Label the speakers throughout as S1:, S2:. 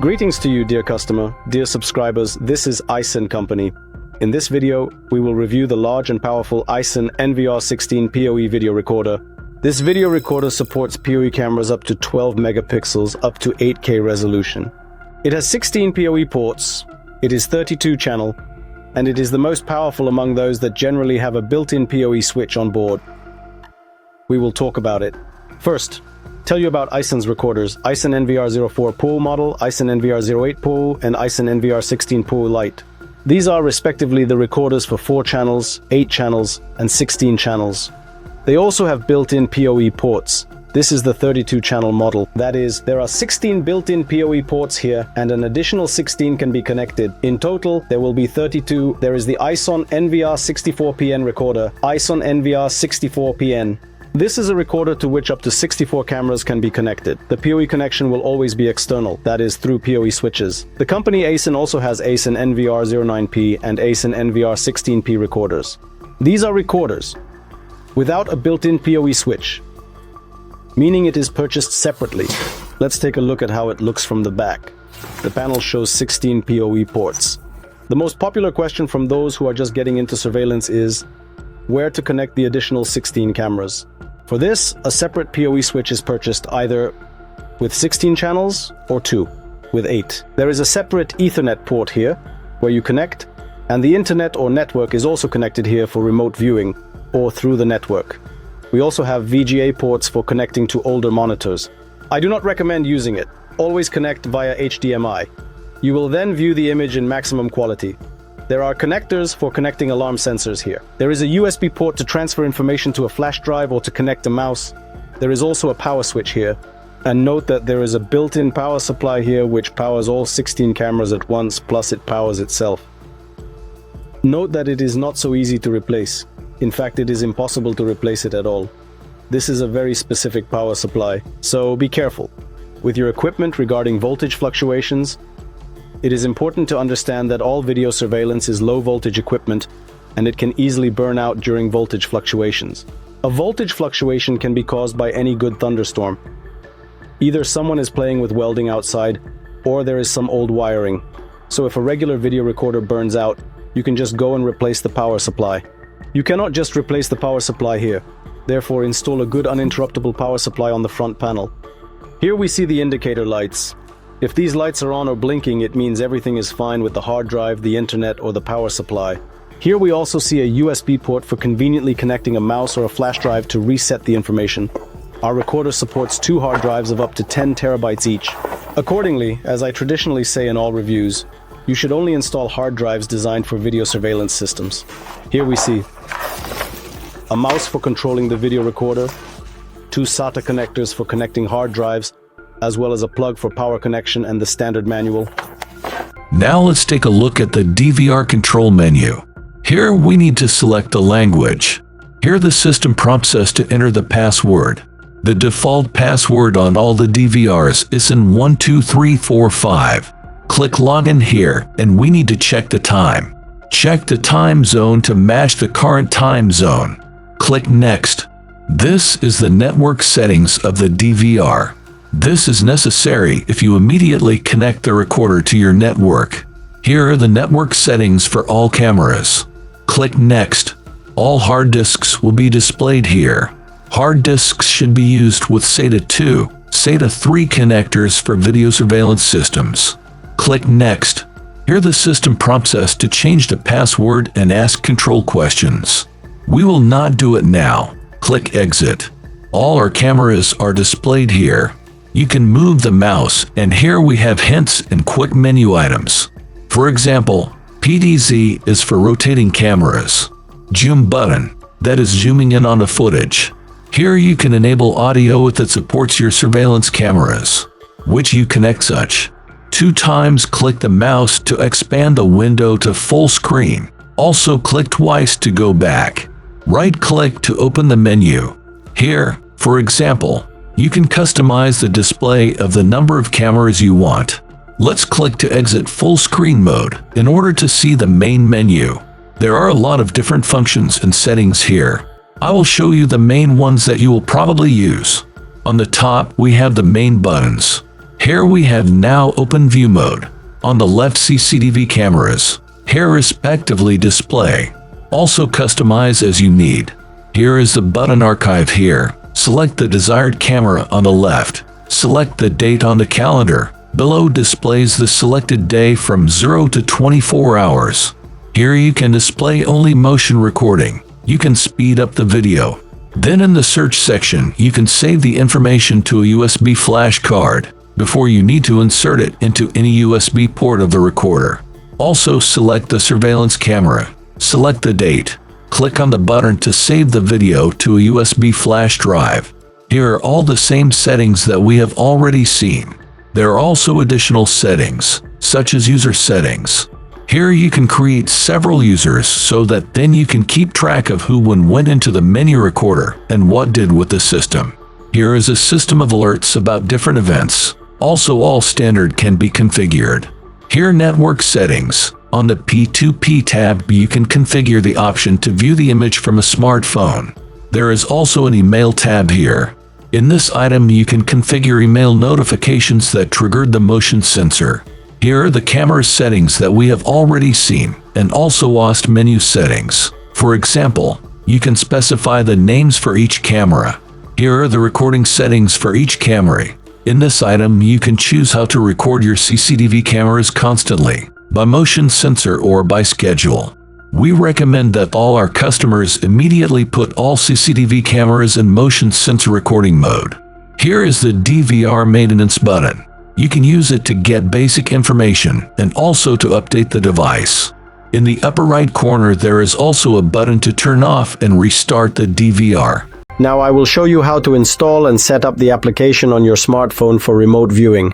S1: Greetings to you, dear customer, dear subscribers, this is Ison Company. In this video, we will review the large and powerful Ison NVR16POE video recorder. This video recorder supports POE cameras up to 12 megapixels up to 8K resolution. It has 16 POE ports, it is 32 channel, and it is the most powerful among those that generally have a built-in POE switch on board. We will talk about it. First, tell you about Ison's recorders: Ison NVR04POE model, Ison NVR08POE, and Ison NVR16POE Lite. These are respectively the recorders for 4 channels, 8 channels, and 16 channels. They also have built-in POE ports. This is the 32-channel model. That is, there are 16 built-in POE ports here, and an additional 16 can be connected. In total, there will be 32. There is the Ison NVR64PN recorder, Ison NVR64PN. This is a recorder to which up to 64 cameras can be connected. The POE connection will always be external, that is, through POE switches. The company Ison also has Ison NVR09P and Ison NVR16P recorders. These are recorders without a built-in POE switch, meaning it is purchased separately. Let's take a look at how it looks from the back. The panel shows 16 POE ports. The most popular question from those who are just getting into surveillance is where to connect the additional 16 cameras. For this, a separate POE switch is purchased, either with 16 channels or 2 with 8. There is a separate Ethernet port here where you connect, and the internet or network is also connected here for remote viewing or through the network. We also have VGA ports for connecting to older monitors. I do not recommend using it. Always connect via HDMI. You will then view the image in maximum quality. There are connectors for connecting alarm sensors here. There is a USB port to transfer information to a flash drive or to connect a mouse. There is also a power switch here. And note that there is a built-in power supply here which powers all 16 cameras at once, plus it powers itself. Note that it is not so easy to replace. In fact, it is impossible to replace it at all. This is a very specific power supply, so be careful with your equipment regarding voltage fluctuations. It is important to understand that all video surveillance is low voltage equipment, and it can easily burn out during voltage fluctuations. A voltage fluctuation can be caused by any good thunderstorm. Either someone is playing with welding outside, or there is some old wiring. So if a regular video recorder burns out, you can just go and replace the power supply. You cannot just replace the power supply here. Therefore, install a good uninterruptible power supply on the front panel. Here we see the indicator lights. If these lights are on or blinking, it means everything is fine with the hard drive, the internet, or the power supply. Here we also see a USB port for conveniently connecting a mouse or a flash drive to reset the information. Our recorder supports 2 hard drives of up to 10 terabytes each. Accordingly, as I traditionally say in all reviews, you should only install hard drives designed for video surveillance systems. Here we see a mouse for controlling the video recorder, 2 SATA connectors for connecting hard drives, as well as a plug for power connection and the standard manual.
S2: Now let's take a look at the DVR control menu. Here we need to select the language. Here the system prompts us to enter the password. The default password on all the DVRs is in 12345. Click Login here, and we need to check the time. Check the time zone to match the current time zone. Click Next. This is the network settings of the DVR. This is necessary if you immediately connect the recorder to your network. Here are the network settings for all cameras. Click Next. All hard disks will be displayed here. Hard disks should be used with SATA 2, SATA 3 connectors for video surveillance systems. Click Next. Here the system prompts us to change the password and ask control questions. We will not do it now. Click Exit. All our cameras are displayed here. You can move the mouse, and here we have hints and quick menu items. For example, PDZ is for rotating cameras. Zoom button, that is zooming in on the footage. Here you can enable audio that supports your surveillance cameras, which you connect such. 2 times click the mouse to expand the window to full screen. Also click twice to go back. Right-click to open the menu. Here, for example, you can customize the display of the number of cameras you want. Let's click to exit full screen mode in order to see the main menu. There are a lot of different functions and settings here. I will show you the main ones that you will probably use. On the top, we have the main buttons. Here we have now open view mode. On the left, CCTV cameras. Here respectively display. Also customize as you need. Here is the button archive here. Select the desired camera on the left. Select the date on the calendar. Below displays the selected day from 0 to 24 hours. Here you can display only motion recording. You can speed up the video. Then in the search section, you can save the information to a USB flash card before you need to insert it into any USB port of the recorder. Also select the surveillance camera. Select the date. Click on the button to save the video to a USB flash drive. Here are all the same settings that we have already seen. There are also additional settings, such as user settings. Here you can create several users so that then you can keep track of who went into the menu recorder and what did with the system. Here is a system of alerts about different events. Also, all standard can be configured. Here, network settings. On the P2P tab, you can configure the option to view the image from a smartphone. There is also an email tab here. In this item, you can configure email notifications that triggered the motion sensor. Here are the camera settings that we have already seen, and also WASD menu settings. For example, you can specify the names for each camera. Here are the recording settings for each camera. In this item, you can choose how to record your CCTV cameras constantly, by motion sensor or by schedule. We recommend that all our customers immediately put all CCTV cameras in motion sensor recording mode. Here is the DVR maintenance button. You can use it to get basic information and also to update the device. In the upper right corner, there is also a button to turn off and restart the DVR.
S1: Now I will show you how to install and set up the application on your smartphone for remote viewing.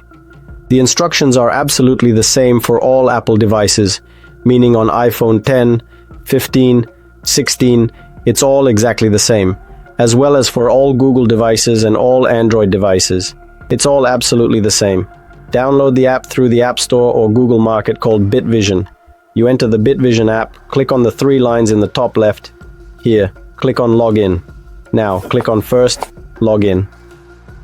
S1: The instructions are absolutely the same for all Apple devices, meaning on iPhone 10, 15, 16, it's all exactly the same, as well as for all Google devices and all Android devices. It's all absolutely the same. Download the app through the App Store or Google Market called BitVision. You enter the BitVision app, click on the 3 lines in the top left. Here, click on Login. Now, click on First, Login.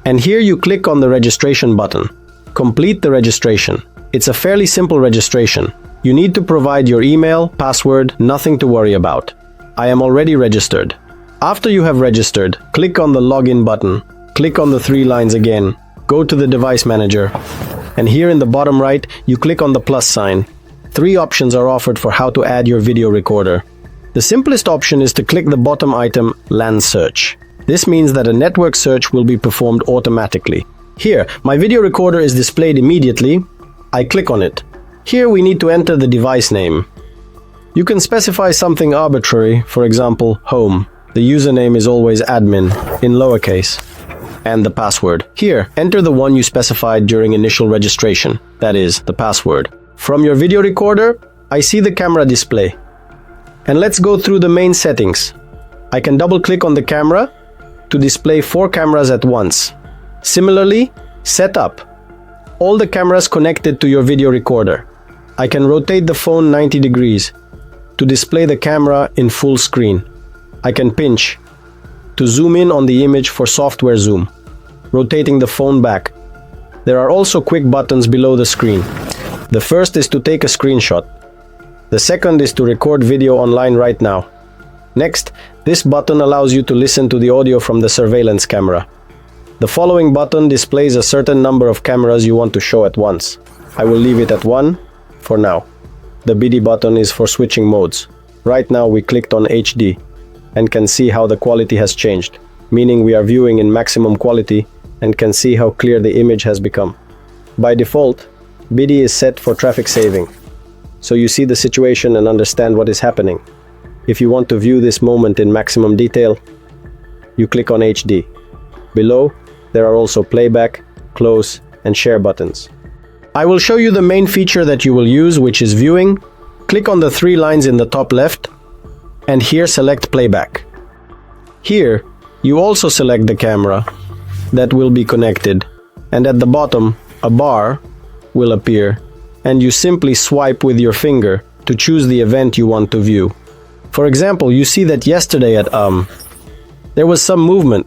S1: And here you click on the registration button. Complete the registration. It's a fairly simple registration. You need to provide your email, password, nothing to worry about. I am already registered. After you have registered, click on the Login button. Click on the 3 lines again. Go to the Device Manager. And here in the bottom right, you click on the plus sign. 3 options are offered for how to add your video recorder. The simplest option is to click the bottom item, LAN Search. This means that a network search will be performed automatically. Here, my video recorder is displayed immediately. I click on it. Here we need to enter the device name. You can specify something arbitrary, for example, home. The username is always admin, in lowercase. And the password. Here, enter the one you specified during initial registration, that is, the password. From your video recorder, I see the camera display. And let's go through the main settings. I can double-click on the camera to display 4 cameras at once. Similarly, setup. All the cameras connected to your video recorder. I can rotate the phone 90 degrees to display the camera in full screen. I can pinch to zoom in on the image for software zoom, rotating the phone back. There are also quick buttons below the screen. The first is to take a screenshot. The second is to record video online right now. Next, this button allows you to listen to the audio from the surveillance camera. The following button displays a certain number of cameras you want to show at once. I will leave it at 1 for now. The BD button is for switching modes. Right now we clicked on HD and can see how the quality has changed, meaning we are viewing in maximum quality and can see how clear the image has become. By default, BD is set for traffic saving, so you see the situation and understand what is happening. If you want to view this moment in maximum detail, you click on HD. Below, there are also playback, close, and share buttons. I will show you the main feature that you will use, which is viewing. Click on the 3 lines in the top left, and here select playback. Here, you also select the camera that will be connected, and at the bottom, a bar will appear, and you simply swipe with your finger to choose the event you want to view. For example, you see that yesterday at there was some movement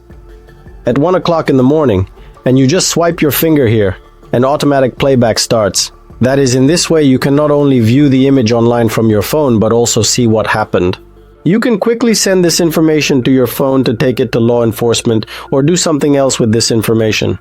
S1: at 1 o'clock in the morning, and you just swipe your finger here and automatic playback starts. That is, in this way you can not only view the image online from your phone but also see what happened. You can quickly send this information to your phone to take it to law enforcement or do something else with this information.